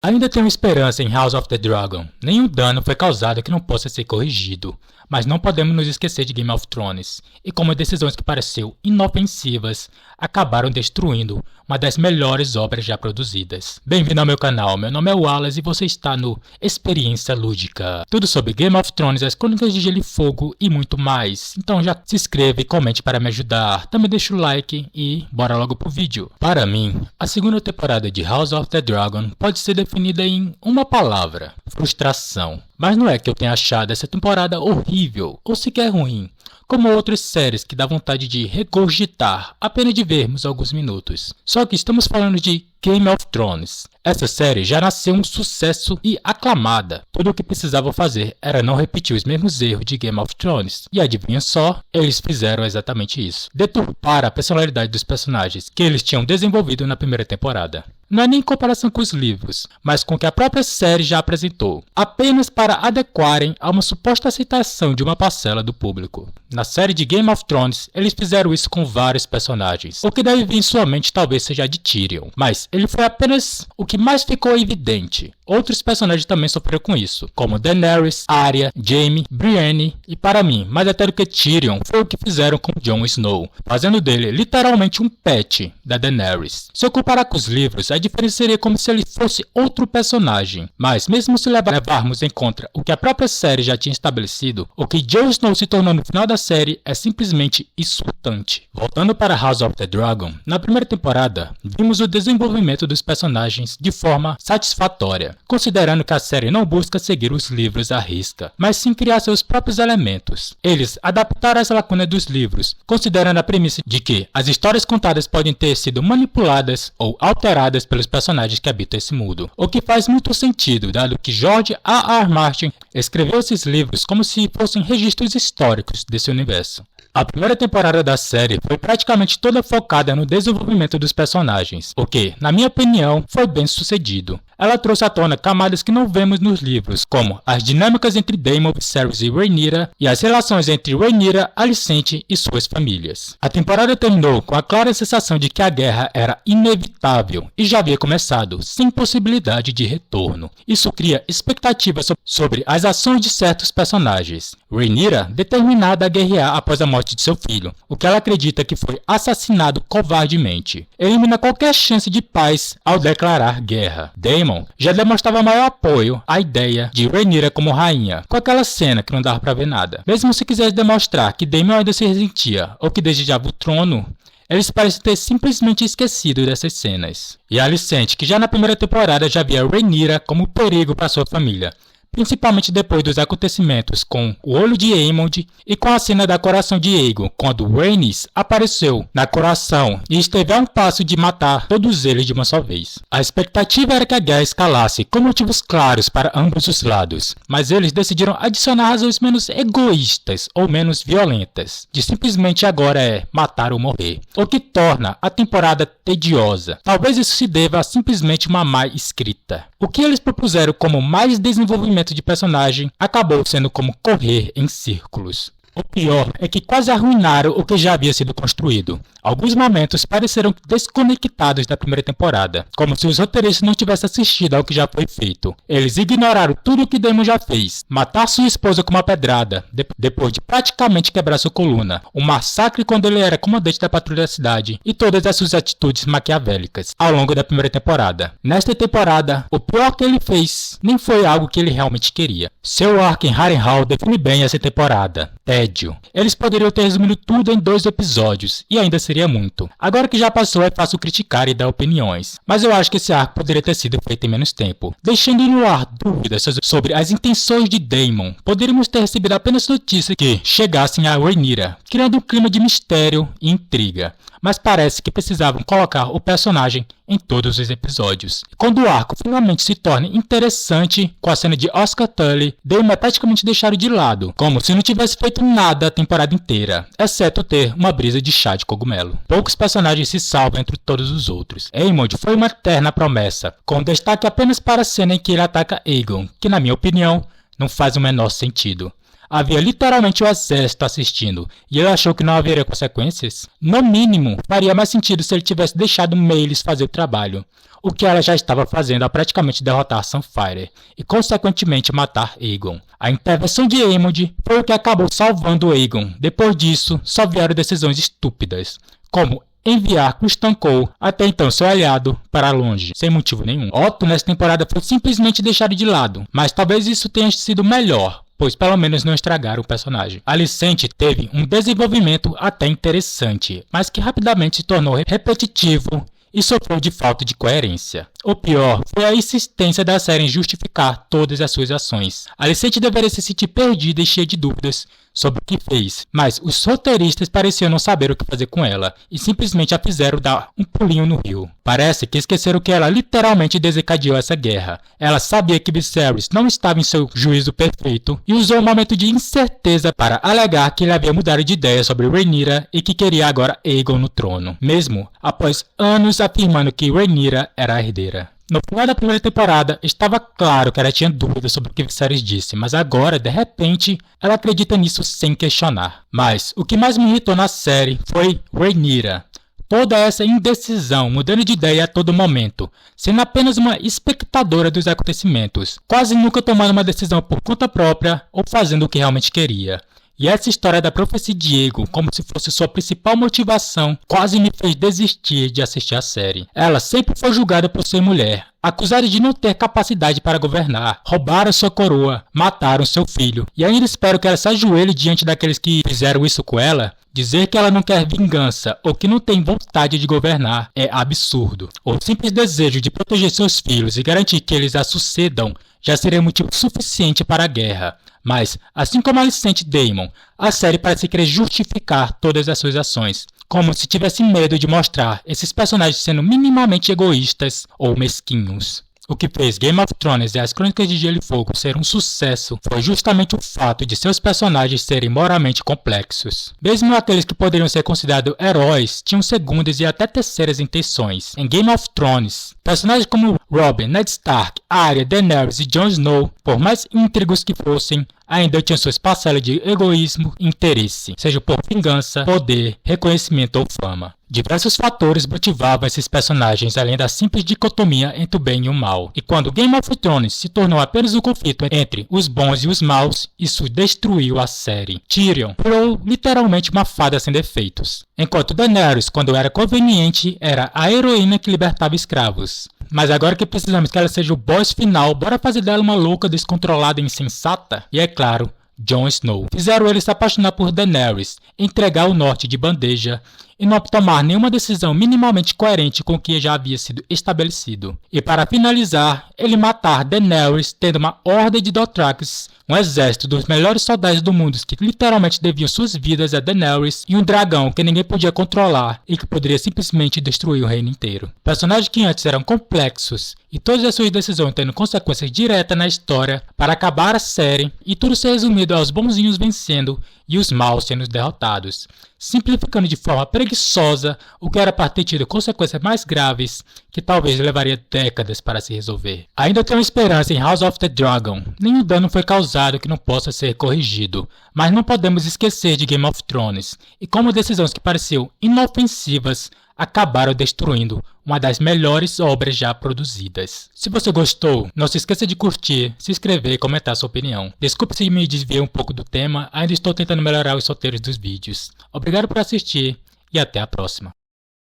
Ainda tenho esperança em House of the Dragon. Nenhum dano foi causado que não possa ser corrigido. Mas não podemos nos esquecer de Game of Thrones, e como decisões que pareciam inofensivas, acabaram destruindo uma das melhores obras já produzidas. Bem-vindo ao meu canal, meu nome é Wallace e você está no Experiência Lúdica. Tudo sobre Game of Thrones, as Crônicas de Gelo e Fogo e muito mais. Então já se inscreva e comente para me ajudar. Também deixa o like e bora logo pro vídeo. Para mim, a segunda temporada de House of the Dragon pode ser definida em uma palavra: frustração. Mas não é que eu tenha achado essa temporada horrível ou sequer ruim, como outras séries que dá vontade de regurgitar apenas de vermos alguns minutos. Só que estamos falando de Game of Thrones. Essa série já nasceu um sucesso e aclamada. Tudo o que precisavam fazer era não repetir os mesmos erros de Game of Thrones. E adivinha só, eles fizeram exatamente isso. Deturpar a personalidade dos personagens que eles tinham desenvolvido na primeira temporada. Não é nem em comparação com os livros, mas com o que a própria série já apresentou, apenas para adequarem a uma suposta aceitação de uma parcela do público. Na série de Game of Thrones, eles fizeram isso com vários personagens. O que deve vir em sua mente talvez seja de Tyrion, mas ele foi apenas o que mais ficou evidente. Outros personagens também sofreram com isso, como Daenerys, Arya, Jaime, Brienne e, para mim, mais até do que Tyrion, foi o que fizeram com Jon Snow, fazendo dele literalmente um pet da Daenerys. Se eu comparar com os livros, a diferença seria como se ele fosse outro personagem, mas mesmo se levarmos em conta o que a própria série já tinha estabelecido, o que Jon Snow se tornou no final da série é simplesmente insultante. Voltando para House of the Dragon, na primeira temporada, vimos o desenvolvimento dos personagens de forma satisfatória, considerando que a série não busca seguir os livros à risca, mas sim criar seus próprios elementos. Eles adaptaram as lacunas dos livros, considerando a premissa de que as histórias contadas podem ter sido manipuladas ou alteradas pelos personagens que habitam esse mundo, o que faz muito sentido, dado que George R. R. Martin escreveu esses livros como se fossem registros históricos desse universo. A primeira temporada da série foi praticamente toda focada no desenvolvimento dos personagens, o que, na minha opinião, foi bem sucedido. Ela trouxe à tona camadas que não vemos nos livros, como as dinâmicas entre Daemon, Viserys e Rhaenyra, e as relações entre Rhaenyra, Alicente e suas famílias. A temporada terminou com a clara sensação de que a guerra era inevitável e já havia começado, sem possibilidade de retorno. Isso cria expectativas sobre as ações de certos personagens. Rhaenyra, determinada a guerrear após a morte de seu filho, o que ela acredita que foi assassinado covardemente, elimina qualquer chance de paz ao declarar guerra. Daemon já demonstrava maior apoio à ideia de Rhaenyra como rainha, com aquela cena que não dava pra ver nada. Mesmo se quisesse demonstrar que Daemon ainda se ressentia ou que desejava o trono, eles parecem ter simplesmente esquecido dessas cenas. E Alicente, que já na primeira temporada já via Rhaenyra como perigo para sua família, principalmente depois dos acontecimentos com o Olho de Aemond e com a cena da Coração de Aegon, quando Rhaenys apareceu na Coração e esteve a um passo de matar todos eles de uma só vez. A expectativa era que a guerra escalasse com motivos claros para ambos os lados, mas eles decidiram adicionar razões menos egoístas ou menos violentas, de simplesmente agora é matar ou morrer, o que torna a temporada tediosa. Talvez isso se deva a simplesmente uma má escrita. O que eles propuseram como mais desenvolvimento de personagem acabou sendo como correr em círculos. O pior é que quase arruinaram o que já havia sido construído. Alguns momentos pareceram desconectados da primeira temporada, como se os roteiristas não tivessem assistido ao que já foi feito. Eles ignoraram tudo o que Daemon já fez: matar sua esposa com uma pedrada, depois de praticamente quebrar sua coluna, um massacre quando ele era comandante da patrulha da cidade, e todas as suas atitudes maquiavélicas ao longo da primeira temporada. Nesta temporada, o pior que ele fez nem foi algo que ele realmente queria. Seu arco em Harrenhal define bem essa temporada: tédio. Eles poderiam ter resumido tudo em 2 episódios, e ainda seria muito. Agora que já passou, é fácil criticar e dar opiniões, mas eu acho que esse arco poderia ter sido feito em menos tempo. Deixando no ar dúvidas sobre as intenções de Daemon, poderíamos ter recebido apenas notícias que chegassem a Rhaenyra, criando um clima de mistério e intriga. Mas parece que precisavam colocar o personagem em todos os episódios. Quando o arco finalmente se torna interessante com a cena de Oscar Tully, Daemon é praticamente deixado de lado, como se não tivesse feito nada a temporada inteira, exceto ter uma brisa de chá de cogumelo. Poucos personagens se salvam entre todos os outros. Aemond foi uma eterna promessa, com destaque apenas para a cena em que ele ataca Aegon, que na minha opinião não faz o menor sentido. Havia literalmente o exército assistindo, e ele achou que não haveria consequências? No mínimo, faria mais sentido se ele tivesse deixado Melis fazer o trabalho, o que ela já estava fazendo ao praticamente derrotar Sunfire, e consequentemente matar Aegon. A intervenção de Aemond foi o que acabou salvando Aegon. Depois disso, só vieram decisões estúpidas, como enviar Criston Cole, até então seu aliado, para longe, sem motivo nenhum. Otto nessa temporada foi simplesmente deixado de lado, mas talvez isso tenha sido melhor, pois pelo menos não estragaram o personagem. Alicente teve um desenvolvimento até interessante, mas que rapidamente se tornou repetitivo e sofreu de falta de coerência. O pior foi a insistência da série em justificar todas as suas ações. Alicente deveria se sentir perdida e cheia de dúvidas sobre o que fez, mas os roteiristas pareciam não saber o que fazer com ela e simplesmente a fizeram dar um pulinho no rio. Parece que esqueceram que ela literalmente desencadeou essa guerra. Ela sabia que Viserys não estava em seu juízo perfeito e usou um momento de incerteza para alegar que ele havia mudado de ideia sobre Rhaenyra e que queria agora Aegon no trono, mesmo após anos afirmando que Rhaenyra era a herdeira. No final da primeira temporada, estava claro que ela tinha dúvidas sobre o que Viserys disse, mas agora, de repente, ela acredita nisso sem questionar. Mas o que mais me irritou na série foi Rhaenyra. Toda essa indecisão, mudando de ideia a todo momento, sendo apenas uma espectadora dos acontecimentos, quase nunca tomando uma decisão por conta própria ou fazendo o que realmente queria. E essa história da profecia de Aegon, como se fosse sua principal motivação, quase me fez desistir de assistir a série. Ela sempre foi julgada por ser mulher, acusada de não ter capacidade para governar, roubaram sua coroa, mataram seu filho, e ainda espero que ela se ajoelhe diante daqueles que fizeram isso com ela. Dizer que ela não quer vingança ou que não tem vontade de governar é absurdo. O simples desejo de proteger seus filhos e garantir que eles a sucedam já seria motivo suficiente para a guerra. Mas, assim como Alicente e Daemon, a série parece querer justificar todas as suas ações, como se tivesse medo de mostrar esses personagens sendo minimamente egoístas ou mesquinhos. O que fez Game of Thrones e as Crônicas de Gelo e Fogo ser um sucesso foi justamente o fato de seus personagens serem moralmente complexos. Mesmo aqueles que poderiam ser considerados heróis tinham segundas e até terceiras intenções. Em Game of Thrones, personagens como Robin, Ned Stark, Arya, Daenerys e Jon Snow, por mais íntegros que fossem, ainda tinham suas parcelas de egoísmo e interesse, seja por vingança, poder, reconhecimento ou fama. Diversos fatores motivavam esses personagens além da simples dicotomia entre o bem e o mal. E quando Game of Thrones se tornou apenas um conflito entre os bons e os maus, isso destruiu a série. Tyrion virou literalmente uma fada sem defeitos, enquanto Daenerys, quando era conveniente, era a heroína que libertava escravos. Mas agora que precisamos que ela seja o boss final, bora fazer dela uma louca, descontrolada e insensata? E é claro, Jon Snow. Fizeram ele se apaixonar por Daenerys, entregar o norte de bandeja e não tomar nenhuma decisão minimamente coerente com o que já havia sido estabelecido. E para finalizar, ele matar Daenerys tendo uma horda de Dothrakis, um exército dos melhores soldados do mundo que literalmente deviam suas vidas a Daenerys, e um dragão que ninguém podia controlar e que poderia simplesmente destruir o reino inteiro. Personagens que antes eram complexos e todas as suas decisões tendo consequências diretas na história para acabar a série, e tudo ser resumido aos bonzinhos vencendo e os maus sendo derrotados, simplificando de forma preguiçosa o que era para ter tido consequências mais graves que talvez levaria décadas para se resolver. Ainda tenho esperança em House of the Dragon. Nenhum dano foi causado que não possa ser corrigido, mas não podemos esquecer de Game of Thrones e como decisões que pareciam inofensivas acabaram destruindo uma das melhores obras já produzidas. Se você gostou, não se esqueça de curtir, se inscrever e comentar sua opinião. Desculpe se me desviei um pouco do tema, ainda estou tentando melhorar os roteiros dos vídeos. Obrigado por assistir e até a próxima.